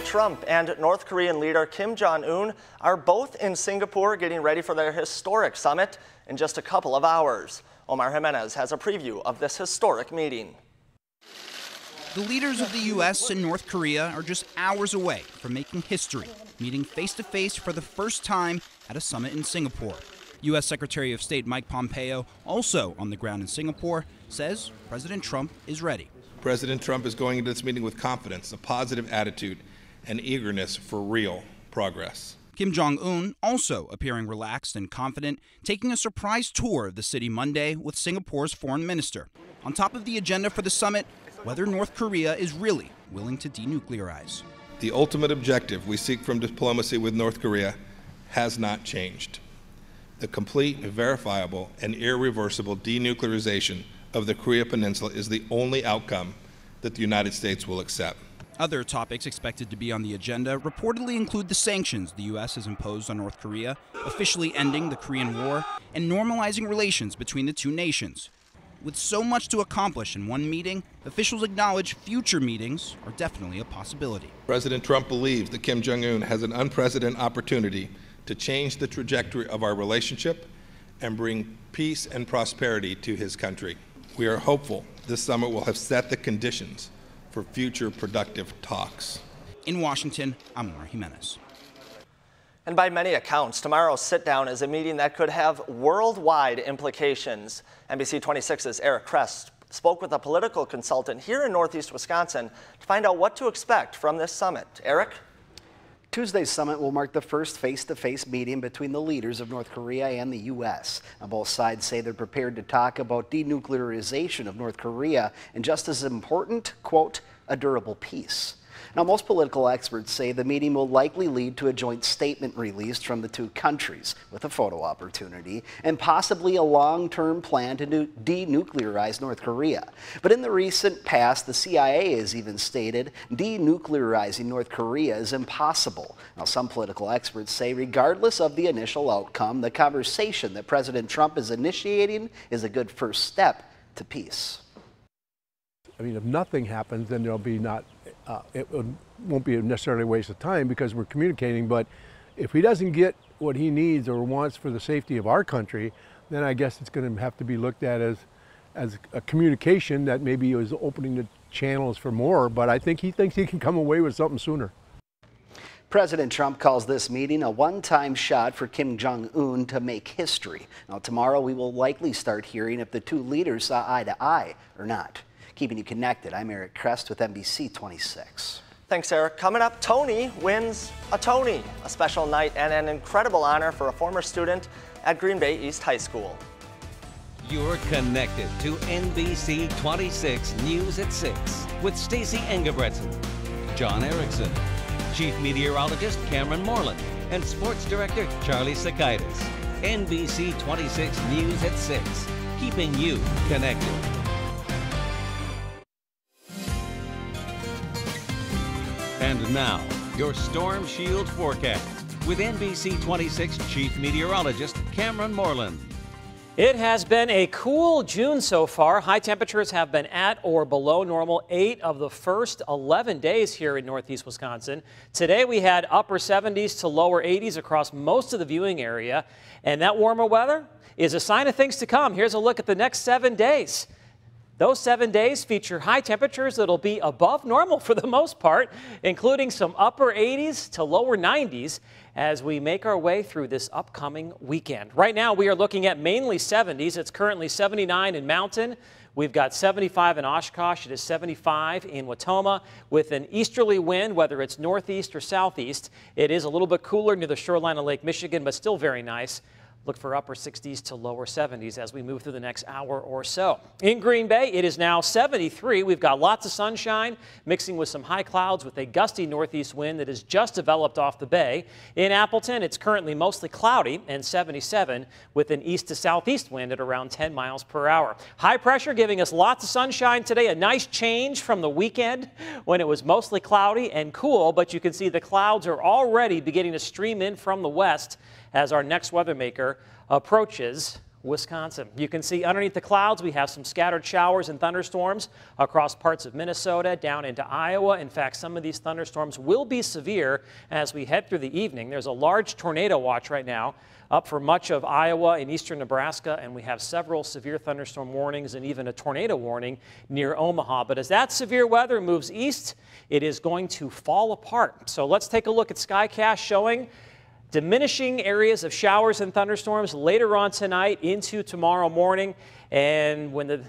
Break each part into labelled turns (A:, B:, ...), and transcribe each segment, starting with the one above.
A: Trump and North Korean leader Kim Jong-un are both in Singapore getting ready for their historic summit in just a couple of hours. Omar Jimenez has a preview of this historic meeting.
B: The leaders of the U.S. and North Korea are just hours away from making history, meeting face-to-face for the first time at a summit in Singapore. U.S. Secretary of State Mike Pompeo, also on the ground in Singapore, says President Trump is ready.
C: President Trump is going into this meeting with confidence, a positive attitude, and eagerness for real progress.
B: Kim Jong-un also appearing relaxed and confident, taking a surprise tour of the city Monday with Singapore's foreign minister. On top of the agenda for the summit, whether North Korea is really willing to denuclearize.
C: The ultimate objective we seek from diplomacy with North Korea has not changed. The complete, verifiable, and irreversible denuclearization of the Korea Peninsula is the only outcome that the United States will accept.
B: Other topics expected to be on the agenda reportedly include the sanctions the U.S. has imposed on North Korea, officially ending the Korean War, and normalizing relations between the two nations. With so much to accomplish in one meeting, officials acknowledge future meetings are definitely a possibility.
C: President Trump believes that Kim Jong-un has an unprecedented opportunity to change the trajectory of our relationship and bring peace and prosperity to his country. We are hopeful this summit will have set the conditions for future productive talks.
B: In Washington, I'm Omar Jimenez.
A: And by many accounts, tomorrow's sit-down is a meeting that could have worldwide implications. NBC 26's Eric Kress spoke with a political consultant here in Northeast Wisconsin to find out what to expect from this summit. Eric?
D: Tuesday's summit will mark the first face-to-face meeting between the leaders of North Korea and the U.S. Both sides say they're prepared to talk about denuclearization of North Korea and, just as important, quote, a durable peace. Now, most political experts say the meeting will likely lead to a joint statement released from the two countries with a photo opportunity and possibly a long-term plan to denuclearize North Korea. But in the recent past, the CIA has even stated denuclearizing North Korea is impossible. Now, some political experts say regardless of the initial outcome, the conversation that President Trump is initiating is a good first step to peace.
E: I mean, if nothing happens, then there'll be it won't be necessarily a waste of time because we're communicating, but if he doesn't get what he needs or wants for the safety of our country, then I guess it's going to have to be looked at as a communication that maybe is opening the channels for more, but I think he thinks he can come away with something sooner.
D: President Trump calls this meeting a one-time shot for Kim Jong-un to make history. Now, tomorrow we will likely start hearing if the two leaders saw eye to eye or not. Keeping you connected, I'm Eric Kress with NBC 26.
A: Thanks, Eric. Coming up, Tony wins a Tony, a special night and an incredible honor for a former student at Green Bay East High School.
F: You're connected to NBC 26 News at 6 with Stacey Engebretson, John Erickson, Chief Meteorologist Cameron Moreland, and Sports Director Charlie Sakaitis. NBC 26 News at 6, keeping you connected. And now, your Storm Shield forecast with NBC 26 Chief Meteorologist Cameron Moreland.
G: It has been a cool June so far. High temperatures have been at or below normal 8 of the first 11 days here in Northeast Wisconsin. Today we had upper 70s to lower 80s across most of the viewing area. And that warmer weather is a sign of things to come. Here's a look at the next 7 days. Those 7 days feature high temperatures that'll be above normal for the most part, including some upper 80s to lower 90s as we make our way through this upcoming weekend. Right now, we are looking at mainly 70s. It's currently 79 in Mountain. We've got 75 in Oshkosh. It is 75 in Watoma with an easterly wind, whether it's northeast or southeast. It is a little bit cooler near the shoreline of Lake Michigan, but still very nice. Look for upper 60s to lower 70s as we move through the next hour or so. In Green Bay, it is now 73. We've got lots of sunshine mixing with some high clouds with a gusty northeast wind that has just developed off the bay. In Appleton, it's currently mostly cloudy and 77 with an east to southeast wind at around 10 miles per hour. High pressure giving us lots of sunshine today, a nice change from the weekend when it was mostly cloudy and cool, but you can see the clouds are already beginning to stream in from the west as our next weather maker approaches Wisconsin. You can see underneath the clouds we have some scattered showers and thunderstorms across parts of Minnesota down into Iowa. In fact, some of these thunderstorms will be severe as we head through the evening. There's a large tornado watch right now up for much of Iowa and eastern Nebraska, and we have several severe thunderstorm warnings and even a tornado warning near Omaha. But as that severe weather moves east, it is going to fall apart. So let's take a look at SkyCast showing diminishing areas of showers and thunderstorms later on tonight into tomorrow morning. And when the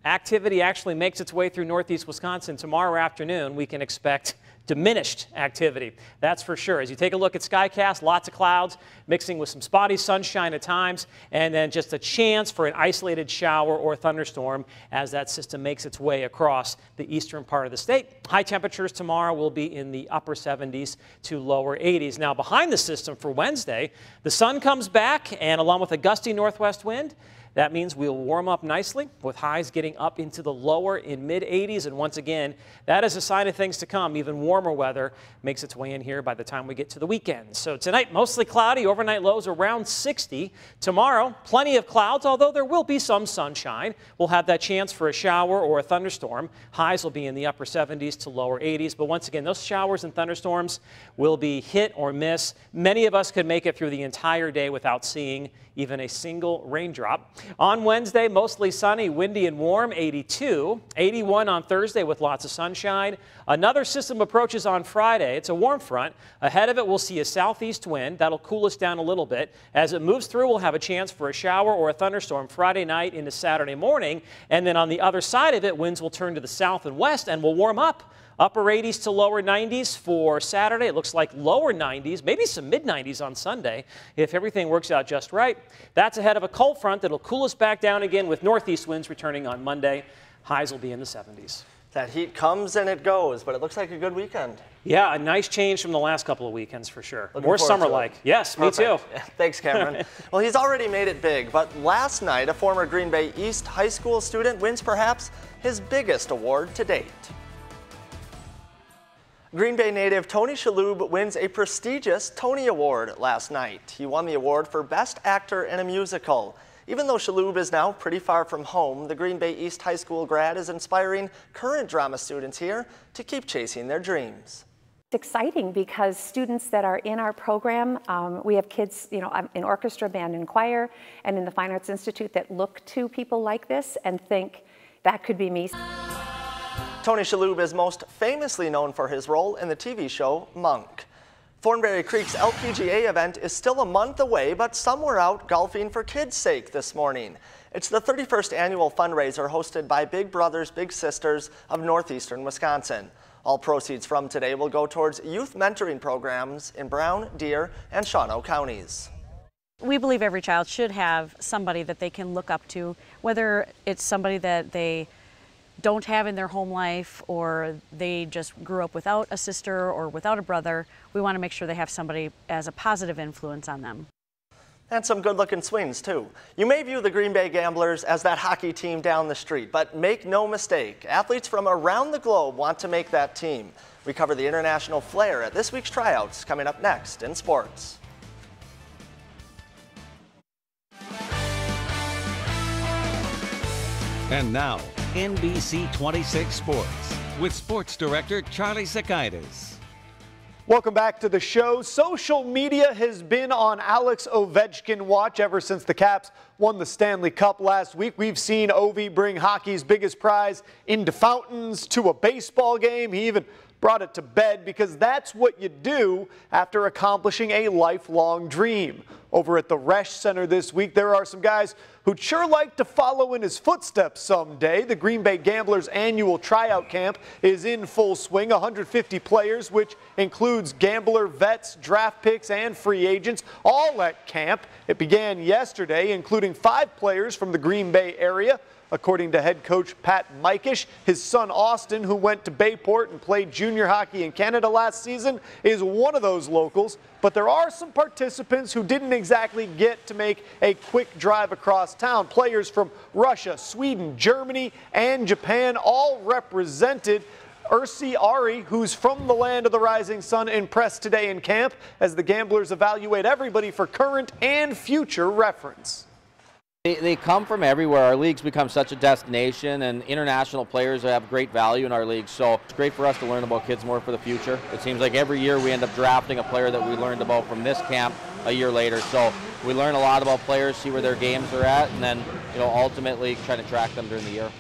G: activity actually makes its way through northeast Wisconsin tomorrow afternoon, we can expect diminished activity. That's for sure. As you take a look at SkyCast, lots of clouds mixing with some spotty sunshine at times, and then just a chance for an isolated shower or thunderstorm as that system makes its way across the eastern part of the state. High temperatures tomorrow will be in the upper 70s to lower 80s. Now behind the system for Wednesday, the sun comes back, and along with a gusty northwest wind, that means we'll warm up nicely with highs getting up into the lower in mid 80s. And once again, that is a sign of things to come. Even warmer weather makes its way in here by the time we get to the weekend. So tonight, mostly cloudy, overnight lows around 60. Tomorrow, plenty of clouds, although there will be some sunshine. We'll have that chance for a shower or a thunderstorm. Highs will be in the upper 70s to lower 80s. But once again, those showers and thunderstorms will be hit or miss. Many of us could make it through the entire day without seeing even a single raindrop. On Wednesday, mostly sunny, windy and warm, 82. 81 on Thursday with lots of sunshine. Another system approaches on Friday. It's a warm front. Ahead of it, we'll see a southeast wind. That'll cool us down a little bit. As it moves through, we'll have a chance for a shower or a thunderstorm Friday night into Saturday morning. And then on the other side of it, winds will turn to the south and west and will warm up. Upper 80s to lower 90s for Saturday. It looks like lower 90s, maybe some mid 90s on Sunday if everything works out just right. That's ahead of a cold front that'll cool us back down again with northeast winds returning on Monday. Highs will be in the 70s.
A: That heat comes and it goes, but it looks like a good weekend.
G: Yeah, a nice change from the last couple of weekends for sure.
A: More
G: summer-like. Yes,
A: Perfect.
G: Me too.
A: Thanks, Cameron. Well, he's already made it big, but last night a former Green Bay East high school student wins perhaps his biggest award to date. Green Bay native Tony Shalhoub wins a prestigious Tony Award last night. He won the award for Best Actor in a Musical. Even though Shalhoub is now pretty far from home, the Green Bay East High School grad is inspiring current drama students here to keep chasing their dreams.
H: It's exciting because students that are in our program, we have kids, in orchestra, band, and choir, and in the Fine Arts Institute that look to people like this and think, that could be me.
A: Tony Shalhoub is most famously known for his role in the TV show Monk. Thornberry Creek's LPGA event is still a month away, but some were out golfing for kids' sake this morning. It's the 31st annual fundraiser hosted by Big Brothers Big Sisters of northeastern Wisconsin. All proceeds from today will go towards youth mentoring programs in Brown, Deer, and Shawano counties.
I: We believe every child should have somebody that they can look up to, whether it's somebody that they don't have in their home life or they just grew up without a sister or without a brother. We want to make sure they have somebody as a positive influence on them.
A: And some good-looking swings, too. You may view the Green Bay Gamblers as that hockey team down the street, but make no mistake, athletes from around the globe want to make that team. We cover the international flair at this week's tryouts coming up next in sports.
F: And now, NBC 26 Sports with Sports Director Charlie Sakaitis.
J: Welcome back to the show. Social media has been on Alex Ovechkin watch ever since the Caps won the Stanley Cup last week. We've seen Ovi bring hockey's biggest prize into fountains, to a baseball game. He even brought it to bed because that's what you do after accomplishing a lifelong dream. Over at the Resch Center this week, there are some guys who'd sure like to follow in his footsteps someday. The Green Bay Gamblers annual tryout camp is in full swing. 150 players, which includes gambler, vets, draft picks, and free agents, all at camp. It began yesterday, including 5 players from the Green Bay area. According to head coach Pat Mikish, his son Austin, who went to Bayport and played junior hockey in Canada last season, is one of those locals. But there are some participants who didn't exactly get to make a quick drive across town. Players from Russia, Sweden, Germany, and Japan all represented. Ursi Ari, who's from the land of the rising sun, impressed today in camp as the Gamblers evaluate everybody for current and future reference.
K: They come from everywhere. Our league's become such a destination, and international players have great value in our league. So it's great for us to learn about kids more for the future. It seems like every year we end up drafting a player that we learned about from this camp a year later. So we learn a lot about players, see where their games are at, and then ultimately try to track them during the year.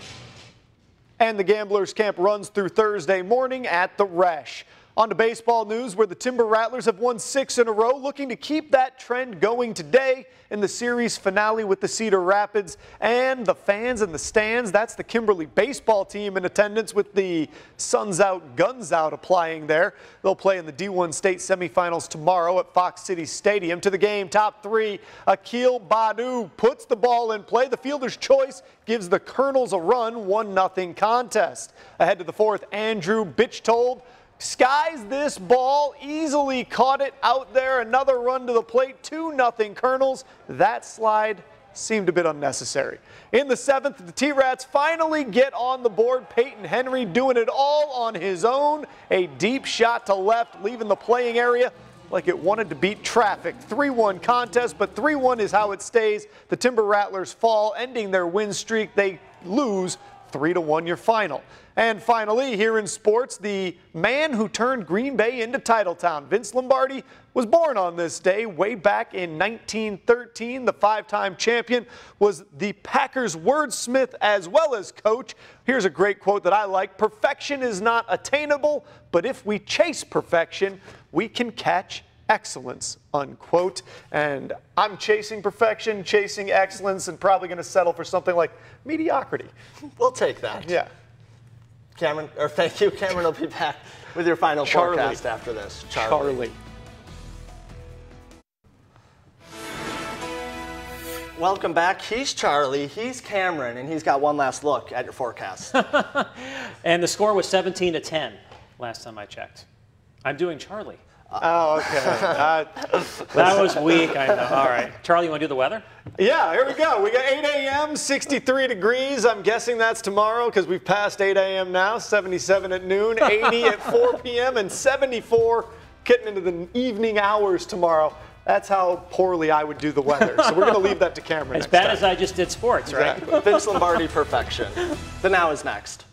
J: And the Gamblers camp runs through Thursday morning at the Resch. On to baseball news, where the Timber Rattlers have won 6 in a row, looking to keep that trend going today in the series finale with the Cedar Rapids. And the fans in the stands, that's the Kimberly baseball team in attendance with the Suns Out, Guns Out applying there. They'll play in the D1 state semifinals tomorrow at Fox City Stadium. To the game, top 3, Akil Badu puts the ball in play. The fielder's choice gives the Colonels a run, 1-0 contest. Ahead to the 4th, Andrew Bitchtold skies this ball, easily caught it out there. Another run to the plate, 2-0 Colonels. That slide seemed a bit unnecessary. In the 7th, the T-Rats finally get on the board. Peyton Henry doing it all on his own. A deep shot to left, leaving the playing area like it wanted to beat traffic. 3-1 contest, but 3-1 is how it stays. The Timber Rattlers fall, ending their win streak. They lose 3-1 your final. And finally, here in sports, the man who turned Green Bay into Titletown, Vince Lombardi, was born on this day way back in 1913. The 5-time champion was the Packers wordsmith as well as coach. Here's a great quote that I like: "Perfection is not attainable, but if we chase perfection, we can catch excellence," unquote. And I'm chasing perfection, chasing excellence, and probably going to settle for something like mediocrity.
A: We'll take that.
J: Yeah.
A: Cameron, or thank you. Cameron will be back with your final forecast after this. Charlie. Welcome back. He's Charlie, he's Cameron, and he's got one last look at your forecast.
G: And the score was 17-10 last time I checked. I'm doing Charlie.
J: Oh, okay.
G: That was weak, I know. All right. Charlie, you want to do the weather?
J: Yeah, here we go. We got 8 a.m., 63 degrees. I'm guessing that's tomorrow because we've passed 8 a.m. now, 77 at noon, 80 at 4 p.m., and 74 getting into the evening hours tomorrow. That's how poorly I would do the weather. So we're going to leave that to Cameron
G: As bad as I just did sports, right?
J: Exactly.
A: Vince Lombardi perfection. The Now is next.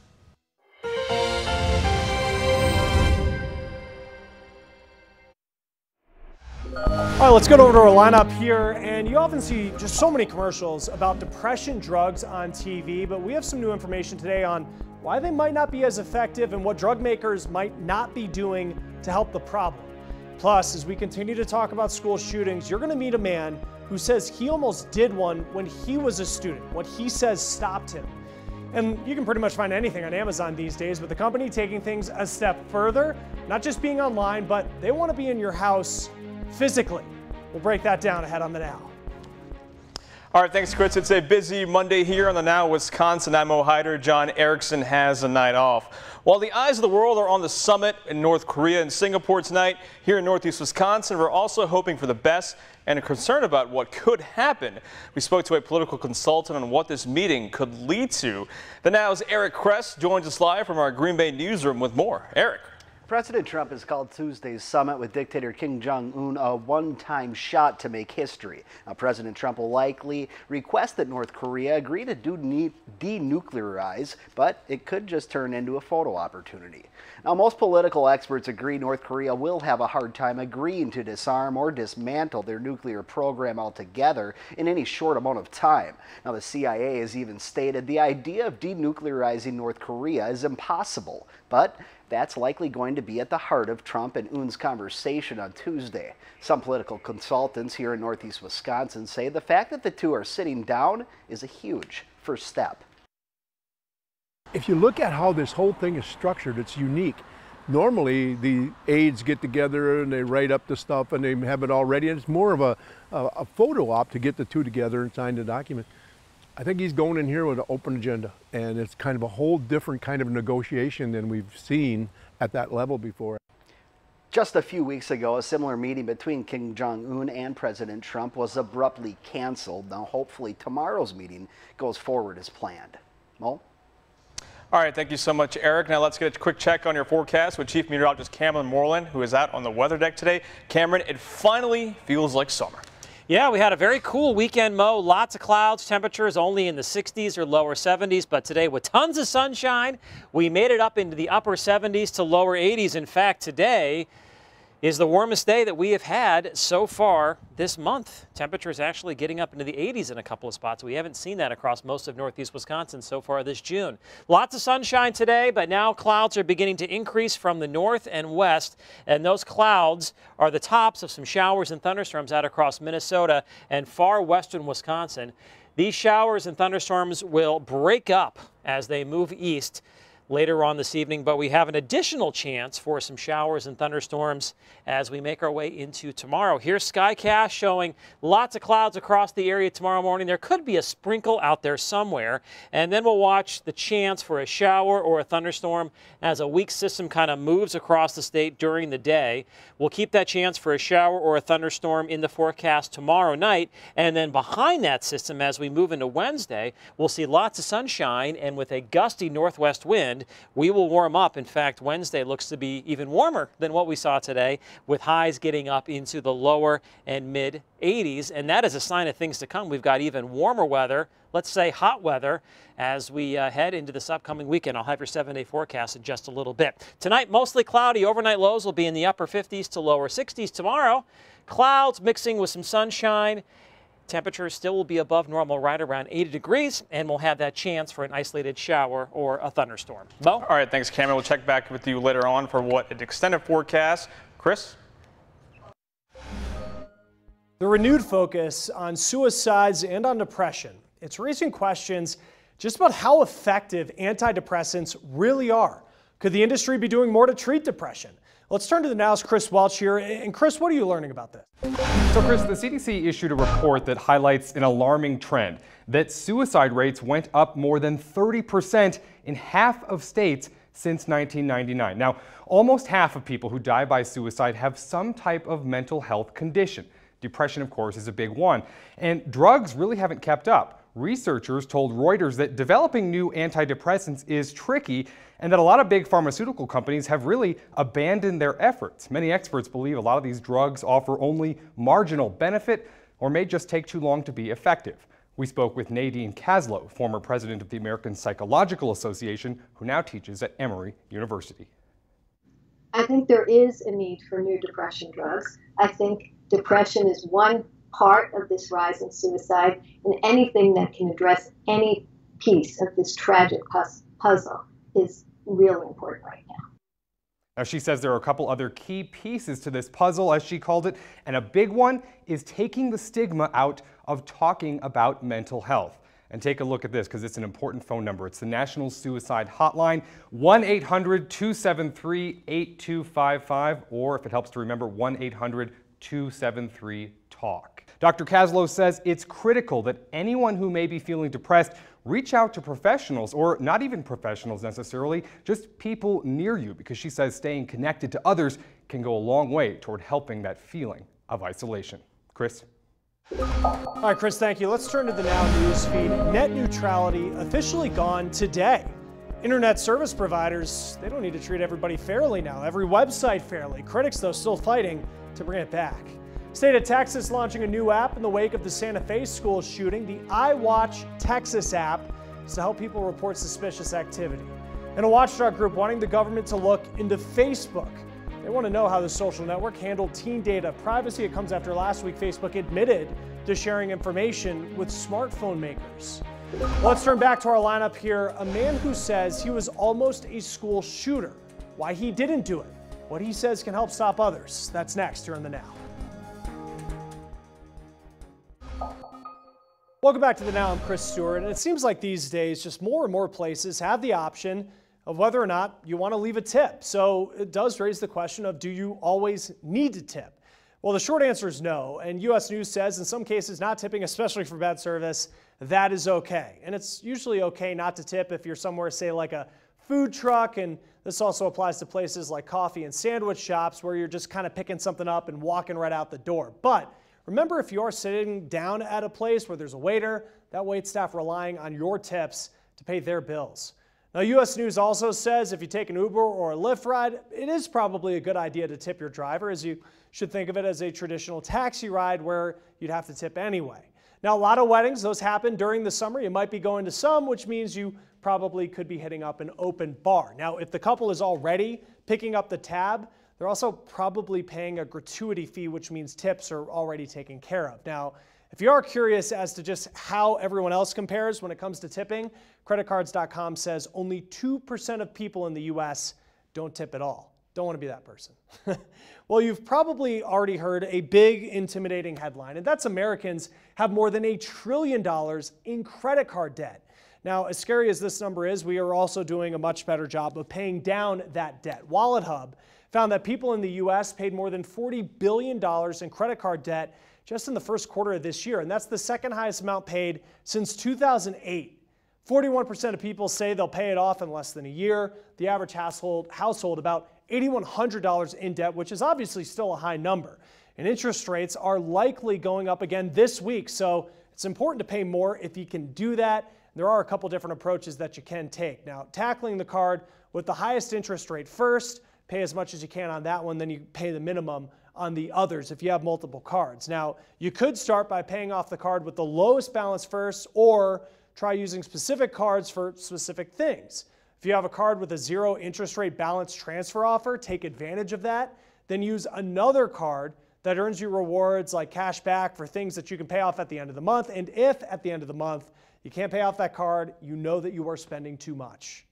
L: All right, let's get over to our lineup here, and you often see just so many commercials about depression drugs on TV, but we have some new information today on why they might not be as effective and what drug makers might not be doing to help the problem. Plus, as we continue to talk about school shootings, you're going to meet a man who says he almost did one when he was a student, what he says stopped him. And you can pretty much find anything on Amazon these days, but the company taking things a step further, not just being online, but they want to be in your house physically. We'll break that down ahead on the Now.
M: All right, thanks, Chris. It's a busy Monday here on the Now Wisconsin. I'm Mo Hyder. John Erickson has a night off. While the eyes of the world are on the summit in North Korea and Singapore tonight, here in Northeast Wisconsin, we're also hoping for the best and are concerned about what could happen. We spoke to a political consultant on what this meeting could lead to. The Now's Eric Kress joins us live from our Green Bay newsroom with more. Eric.
D: President Trump has called Tuesday's summit with dictator Kim Jong-un a one-time shot to make history. Now, President Trump will likely request that North Korea agree to denuclearize, but it could just turn into a photo opportunity. Now, most political experts agree North Korea will have a hard time agreeing to disarm or dismantle their nuclear program altogether in any short amount of time. Now, the CIA has even stated the idea of denuclearizing North Korea is impossible, but that's likely going to be at the heart of Trump and Un's conversation on Tuesday. Some political consultants here in Northeast Wisconsin say the fact that the two are sitting down is a huge first step.
E: If you look at how this whole thing is structured, it's unique. Normally, the aides get together and they write up the stuff and they have it all ready, and it's more of a photo op to get the two together and sign the document. I think he's going in here with an open agenda, and it's kind of a whole different kind of negotiation than we've seen at that level before.
D: Just a few weeks ago, a similar meeting between Kim Jong-un and President Trump was abruptly canceled. Now, hopefully, tomorrow's meeting goes forward as planned. Mo?
M: All right, thank you so much, Eric. Now let's get a quick check on your forecast with Chief Meteorologist Cameron Moreland, who is out on the weather deck today. Cameron, it finally feels like summer.
G: Yeah, we had a very cool weekend, Mo. Lots of clouds, temperatures only in the 60s or lower 70s. But today, with tons of sunshine, we made it up into the upper 70s to lower 80s. In fact, today is the warmest day that we have had so far this month. Temperatures actually getting up into the 80s in a couple of spots. We haven't seen that across most of northeast Wisconsin so far this June. Lots of sunshine today, but now clouds are beginning to increase from the north and west, and those clouds are the tops of some showers and thunderstorms out across Minnesota and far western Wisconsin. These showers and thunderstorms will break up as they move east later on this evening, but we have an additional chance for some showers and thunderstorms as we make our way into tomorrow. Here's Skycast showing lots of clouds across the area tomorrow morning. There could be a sprinkle out there somewhere, and then we'll watch the chance for a shower or a thunderstorm as a weak system kind of moves across the state during the day. We'll keep that chance for a shower or a thunderstorm in the forecast tomorrow night, and then behind that system as we move into Wednesday, we'll see lots of sunshine, and with a gusty northwest wind, we will warm up. In fact, Wednesday looks to be even warmer than what we saw today, with highs getting up into the lower and mid 80s. And that is a sign of things to come. We've got even warmer weather, let's say hot weather, as we head into this upcoming weekend. I'll have your 7-day forecast in just a little bit. Tonight, mostly cloudy. Overnight lows will be in the upper 50s to lower 60s. Tomorrow, clouds mixing with some sunshine. Temperatures still will be above normal, right around 80 degrees, and we'll have that chance for an isolated shower or a thunderstorm. Bo?
M: All right, thanks, Cameron. We'll check back with you later on for what an extended forecast. Chris?
L: The renewed focus on suicides and on depression. It's raising questions just about how effective antidepressants really are. Could the industry be doing more to treat depression? Let's turn to the Now's Chris Welch here. And Chris, what are you learning about this?
N: So Chris, the CDC issued a report that highlights an alarming trend, that suicide rates went up more than 30% in half of states since 1999. Now, almost half of people who die by suicide have some type of mental health condition. Depression, of course, is a big one. And drugs really haven't kept up. Researchers told Reuters that developing new antidepressants is tricky and that a lot of big pharmaceutical companies have really abandoned their efforts. Many experts believe a lot of these drugs offer only marginal benefit or may just take too long to be effective. We spoke with Nadine Kaslow, former president of the American Psychological Association, who now teaches at Emory University.
O: I think there is a need for new depression drugs. I think depression is one part of this rise in suicide, and anything that can address any piece of this tragic puzzle is really important right now.
N: Now, she says there are a couple other key pieces to this puzzle, as she called it, and a big one is taking the stigma out of talking about mental health. And take a look at this, because it's an important phone number. It's the National Suicide Hotline, 1-800-273-8255, or if it helps to remember, 1-800-273-TALK. Dr. Kaslow says it's critical that anyone who may be feeling depressed reach out to professionals, or not even professionals necessarily, just people near you, because she says staying connected to others can go a long way toward helping that feeling of isolation. Chris?
L: All right, Chris, thank you. Let's turn to the Now News feed. Net neutrality officially gone today. Internet service providers, they don't need to treat everybody fairly now, every website fairly. Critics, though, still fighting to bring it back. State of Texas launching a new app in the wake of the Santa Fe school shooting. The iWatch Texas app is to help people report suspicious activity. And a watchdog group wanting the government to look into Facebook. They want to know how the social network handled teen data privacy. It comes after last week Facebook admitted to sharing information with smartphone makers. Let's turn back to our lineup here. A man who says he was almost a school shooter. Why he didn't do it. What he says can help stop others. That's next here on The Now. Welcome back to The Now. I'm Chris Stewart, and it seems like these days just more and more places have the option of whether or not you want to leave a tip. So it does raise the question of, do you always need to tip? Well, the short answer is no, and U.S. News says in some cases not tipping, especially for bad service, that is okay. And it's usually okay not to tip if you're somewhere, say, like a food truck, and this also applies to places like coffee and sandwich shops where you're just kind of picking something up and walking right out the door. But remember, if you're sitting down at a place where there's a waiter, that waitstaff relying on your tips to pay their bills. Now, U.S. News also says if you take an Uber or a Lyft ride, it is probably a good idea to tip your driver, as you should think of it as a traditional taxi ride where you'd have to tip anyway. Now, a lot of weddings, those happen during the summer. You might be going to some, which means you probably could be hitting up an open bar. Now, if the couple is already picking up the tab, they're also probably paying a gratuity fee, which means tips are already taken care of. Now, if you are curious as to just how everyone else compares when it comes to tipping, creditcards.com says only 2% of people in the U.S. don't tip at all. Don't want to be that person. Well, you've probably already heard a big, intimidating headline, and that's Americans have more than $1 trillion in credit card debt. Now, as scary as this number is, we are also doing a much better job of paying down that debt. Wallet Hub found that people in the U.S. paid more than $40 billion in credit card debt just in the first quarter of this year, and that's the second highest amount paid since 2008. 41% of people say they'll pay it off in less than a year. The average household about $8,100 in debt, which is obviously still a high number. And interest rates are likely going up again this week, so it's important to pay more if you can do that. There are a couple different approaches that you can take. Now, tackling the card with the highest interest rate first, pay as much as you can on that one, then you pay the minimum on the others if you have multiple cards. Now, you could start by paying off the card with the lowest balance first, or try using specific cards for specific things. If you have a card with a 0 interest rate balance transfer offer, take advantage of that. Then use another card that earns you rewards like cash back for things that you can pay off at the end of the month. And if at the end of the month you can't pay off that card, you know that you are spending too much.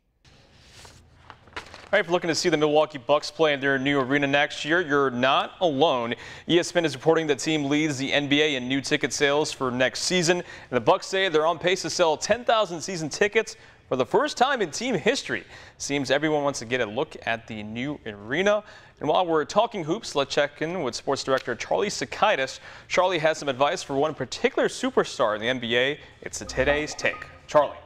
M: All right, if you're looking to see the Milwaukee Bucks play in their new arena next year, you're not alone. ESPN is reporting the team leads the NBA in new ticket sales for next season. And the Bucks say they're on pace to sell 10,000 season tickets for the first time in team history. Seems everyone wants to get a look at the new arena. And while we're talking hoops, let's check in with sports director Charlie Sakaitis. Charlie has some advice for one particular superstar in the NBA. It's today's take. Charlie.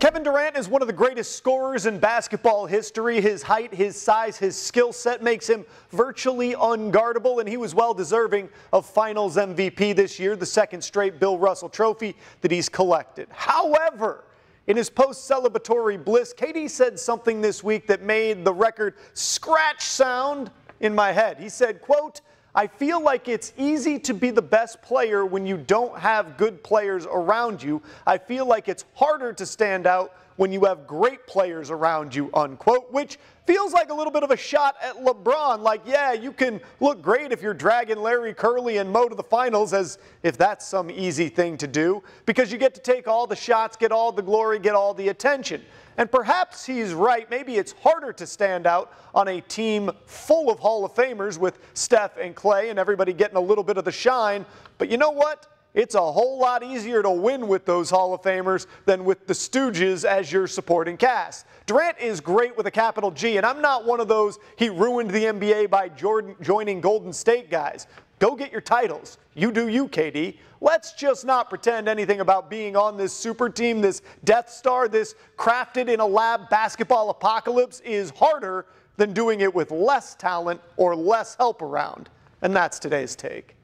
J: Kevin Durant is one of the greatest scorers in basketball history. His height, his size, his skill set makes him virtually unguardable, and he was well deserving of Finals MVP this year, the second straight Bill Russell trophy that he's collected. However, in his post-celebratory bliss, KD said something this week that made the record scratch sound in my head. He said, quote, "I feel like it's easy to be the best player when you don't have good players around you. I feel like it's harder to stand out when you have great players around you," unquote, which feels like a little bit of a shot at LeBron. Like, yeah, you can look great if you're dragging Larry, Curly, and Mo to the finals, as if that's some easy thing to do, because you get to take all the shots, get all the glory, get all the attention. And perhaps he's right. Maybe it's harder to stand out on a team full of Hall of Famers with Steph and Clay and everybody getting a little bit of the shine. But you know what? It's a whole lot easier to win with those Hall of Famers than with the Stooges as your supporting cast. Durant is great with a capital G, and I'm not one of those "he ruined the NBA by joining Golden State" guys. Go get your titles. You do you, KD. Let's just not pretend anything about being on this super team, this Death Star, this crafted in a lab basketball apocalypse is harder than doing it with less talent or less help around. And that's today's take.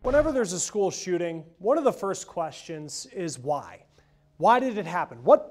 L: Whenever there's a school shooting, one of the first questions is why. Why did it happen? What